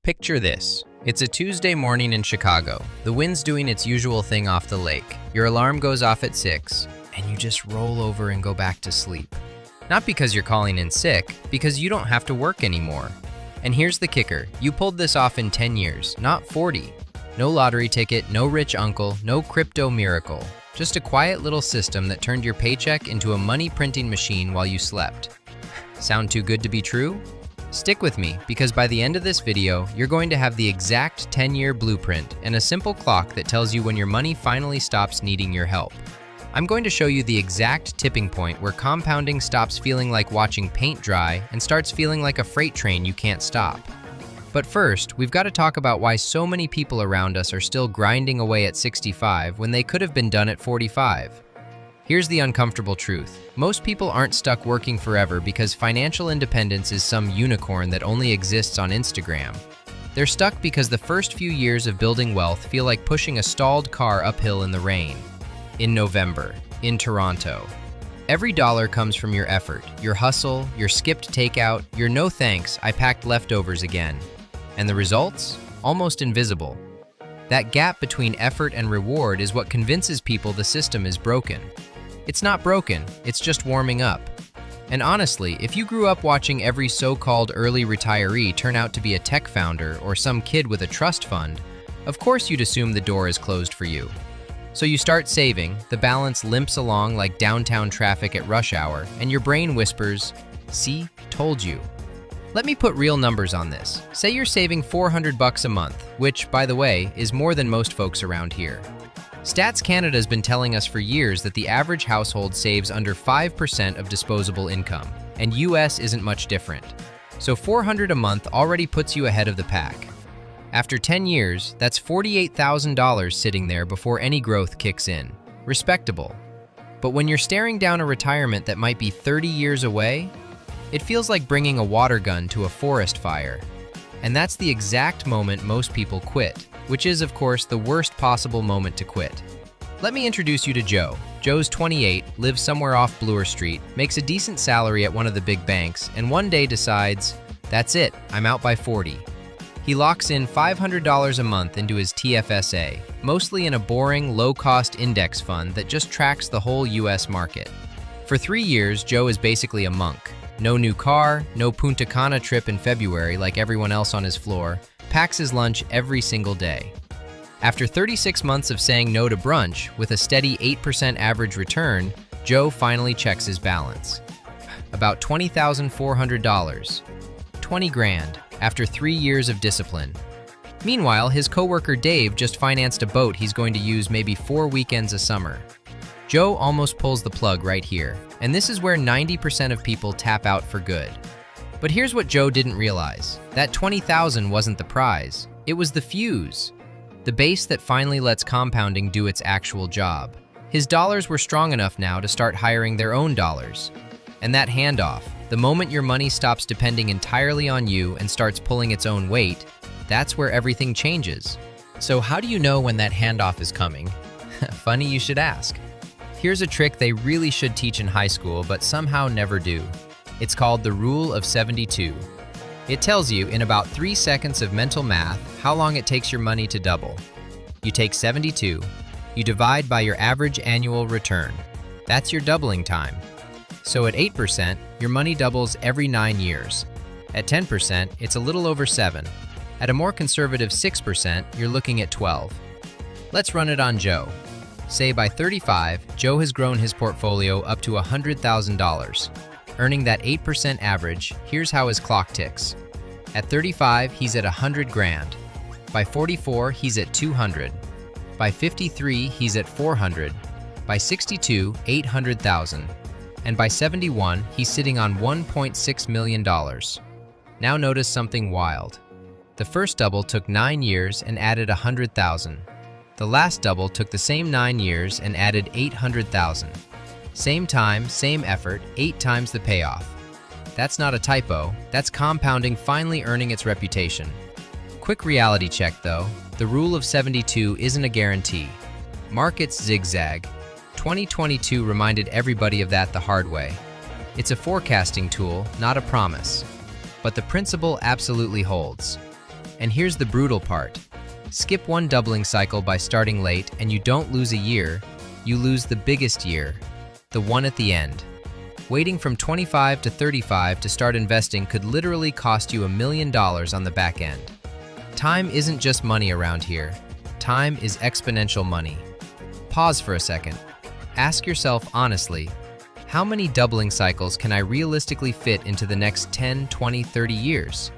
Picture this. It's a Tuesday morning in Chicago. The wind's doing its usual thing off the lake. Your alarm goes off at 6, and you just roll over and go back to sleep. Not because you're calling in sick, because you don't have to work anymore. And here's the kicker. You pulled this off in 10 years, not 40. No lottery ticket, no rich uncle, no crypto miracle. Just a quiet little system that turned your paycheck into a money printing machine while you slept. Sound too good to be true? Stick with me, because by the end of this video, you're going to have the exact 10-year blueprint and a simple clock that tells you when your money finally stops needing your help. I'm going to show you the exact tipping point where compounding stops feeling like watching paint dry and starts feeling like a freight train you can't stop. But first, we've got to talk about why so many people around us are still grinding away at 65 when they could have been done at 45. Here's the uncomfortable truth. Most people aren't stuck working forever because financial independence is some unicorn that only exists on Instagram. They're stuck because the first few years of building wealth feel like pushing a stalled car uphill in the rain. In November, in Toronto. Every dollar comes from your effort, your hustle, your skipped takeout, your no thanks, I packed leftovers again. And the results? Almost invisible. That gap between effort and reward is what convinces people the system is broken. It's not broken, it's just warming up. And honestly, if you grew up watching every so-called early retiree turn out to be a tech founder or some kid with a trust fund, of course you'd assume the door is closed for you. So you start saving, the balance limps along like downtown traffic at rush hour, and your brain whispers, "See, told you." Let me put real numbers on this. Say you're saving $400 a month, which, by the way, is more than most folks around here. Stats Canada has been telling us for years that the average household saves under 5% of disposable income, and US isn't much different. So $400 a month already puts you ahead of the pack. After 10 years, that's $48,000 sitting there before any growth kicks in. Respectable. But when you're staring down a retirement that might be 30 years away, it feels like bringing a water gun to a forest fire. And that's the exact moment most people quit, which is, of course, the worst possible moment to quit. Let me introduce you to Joe. Joe's 28, lives somewhere off Bloor Street, makes a decent salary at one of the big banks, and one day decides, that's it, I'm out by 40. He locks in $500 a month into his TFSA, mostly in a boring, low-cost index fund that just tracks the whole US market. For 3 years, Joe is basically a monk. No new car, no Punta Cana trip in February like everyone else on his floor, packs his lunch every single day. After 36 months of saying no to brunch, with a steady 8% average return, Joe finally checks his balance. About $20,400. 20 grand, after 3 years of discipline. Meanwhile, his coworker Dave just financed a boat he's going to use maybe 4 weekends a summer. Joe almost pulls the plug right here, and this is where 90% of people tap out for good. But here's what Joe didn't realize. That $20,000 wasn't the prize. It was the fuse. The base that finally lets compounding do its actual job. His dollars were strong enough now to start hiring their own dollars. And that handoff, the moment your money stops depending entirely on you and starts pulling its own weight, that's where everything changes. So how do you know when that handoff is coming? Funny you should ask. Here's a trick they really should teach in high school, but somehow never do. It's called the Rule of 72. It tells you, in about 3 seconds of mental math, how long it takes your money to double. You take 72, you divide by your average annual return. That's your doubling time. So at 8%, your money doubles every 9 years. At 10%, it's a little over 7. At a more conservative 6%, you're looking at 12. Let's run it on Joe. Say by 35, Joe has grown his portfolio up to $100,000. Earning that 8% average, here's how his clock ticks. At 35, he's at 100 grand. By 44, he's at 200. By 53, he's at 400. By 62, 800,000. And by 71, he's sitting on $1.6 million. Now notice something wild. The first double took 9 years and added 100,000. The last double took the same 9 years and added 800,000. Same time, same effort, 8 times the payoff. That's not a typo, that's compounding finally earning its reputation. Quick reality check though, the Rule of 72 isn't a guarantee. Markets zigzag. 2022 reminded everybody of that the hard way. It's a forecasting tool, not a promise. But the principle absolutely holds. And here's the brutal part. Skip one doubling cycle by starting late and you don't lose a year, you lose the biggest year, the one at the end. Waiting from 25 to 35 to start investing could literally cost you $1 million on the back end. Time isn't just money around here. Time is exponential money. Pause for a second. Ask yourself honestly, how many doubling cycles can I realistically fit into the next 10, 20, 30 years?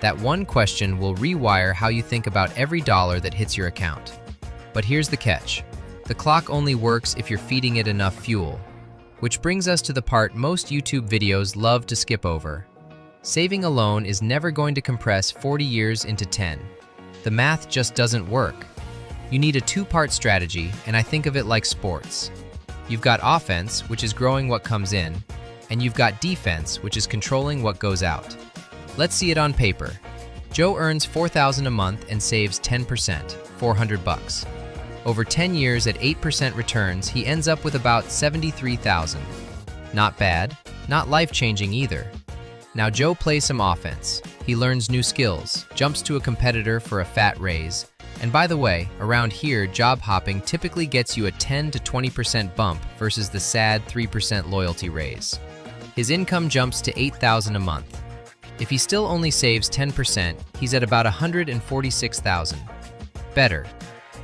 That one question will rewire how you think about every dollar that hits your account. But here's the catch. The clock only works if you're feeding it enough fuel. Which brings us to the part most YouTube videos love to skip over. Saving alone is never going to compress 40 years into 10. The math just doesn't work. You need a two-part strategy, and I think of it like sports. You've got offense, which is growing what comes in, and you've got defense, which is controlling what goes out. Let's see it on paper. Joe earns $4,000 a month and saves 10%, $400. Over 10 years at 8% returns, he ends up with about $73,000. Not bad, not life-changing either. Now Joe plays some offense. He learns new skills, jumps to a competitor for a fat raise, and by the way, around here, job hopping typically gets you a 10 to 20% bump versus the sad 3% loyalty raise. His income jumps to $8,000 a month. If he still only saves 10%, he's at about $146,000. Better.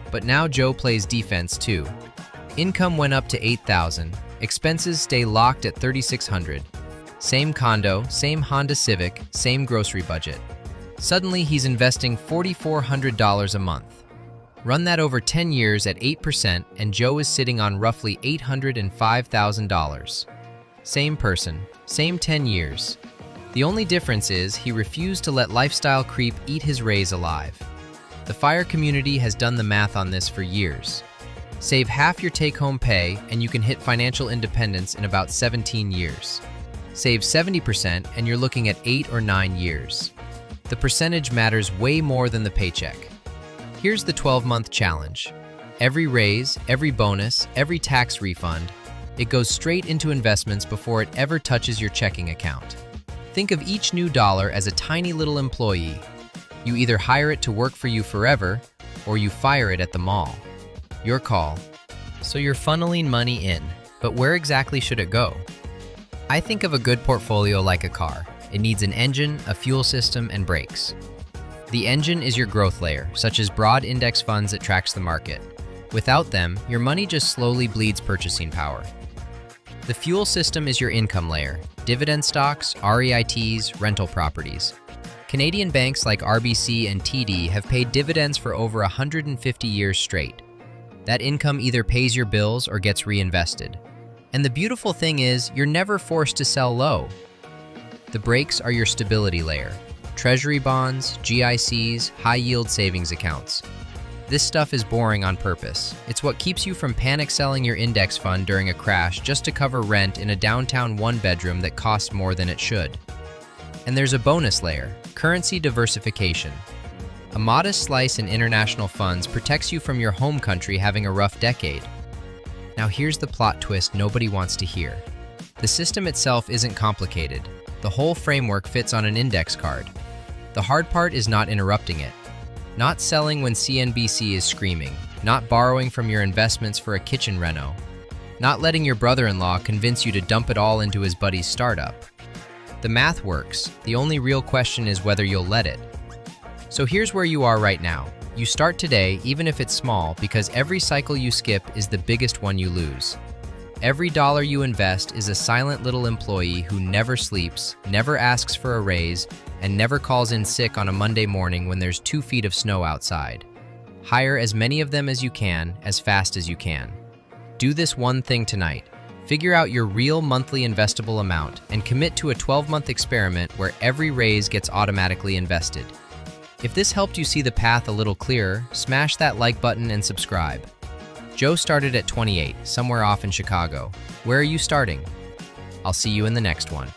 But now Joe plays defense too. Income went up to $8,000. Expenses stay locked at $3,600. Same condo, same Honda Civic, same grocery budget. Suddenly he's investing $4,400 a month. Run that over 10 years at 8% and Joe is sitting on roughly $805,000. Same person, same 10 years. The only difference is he refused to let lifestyle creep eat his raise alive. The FIRE community has done the math on this for years. Save half your take-home pay and you can hit financial independence in about 17 years. Save 70% and you're looking at 8 or 9 years. The percentage matters way more than the paycheck. Here's the 12-month challenge. Every raise, every bonus, every tax refund, it goes straight into investments before it ever touches your checking account. Think of each new dollar as a tiny little employee. You either hire it to work for you forever, or you fire it at the mall. Your call. So you're funneling money in, but where exactly should it go? I think of a good portfolio like a car. It needs an engine, a fuel system, and brakes. The engine is your growth layer, such as broad index funds that tracks the market. Without them, your money just slowly bleeds purchasing power. The fuel system is your income layer, dividend stocks, REITs, rental properties. Canadian banks like RBC and TD have paid dividends for over 150 years straight. That income either pays your bills or gets reinvested. And the beautiful thing is, you're never forced to sell low. The brakes are your stability layer. Treasury bonds, GICs, high-yield savings accounts. This stuff is boring on purpose. It's what keeps you from panic selling your index fund during a crash just to cover rent in a downtown one-bedroom that costs more than it should. And there's a bonus layer, currency diversification. A modest slice in international funds protects you from your home country having a rough decade. Now here's the plot twist nobody wants to hear. The system itself isn't complicated. The whole framework fits on an index card. The hard part is not interrupting it. Not selling when CNBC is screaming. Not borrowing from your investments for a kitchen reno. Not letting your brother-in-law convince you to dump it all into his buddy's startup. The math works. The only real question is whether you'll let it. So here's where you are right now. You start today, even if it's small, because every cycle you skip is the biggest one you lose. Every dollar you invest is a silent little employee who never sleeps, never asks for a raise, and never calls in sick on a Monday morning when there's 2 feet of snow outside. Hire as many of them as you can, as fast as you can. Do this one thing tonight. Figure out your real monthly investable amount and commit to a 12-month experiment where every raise gets automatically invested. If this helped you see the path a little clearer, smash that like button and subscribe. Joe started at 28, somewhere off in Chicago. Where are you starting? I'll see you in the next one.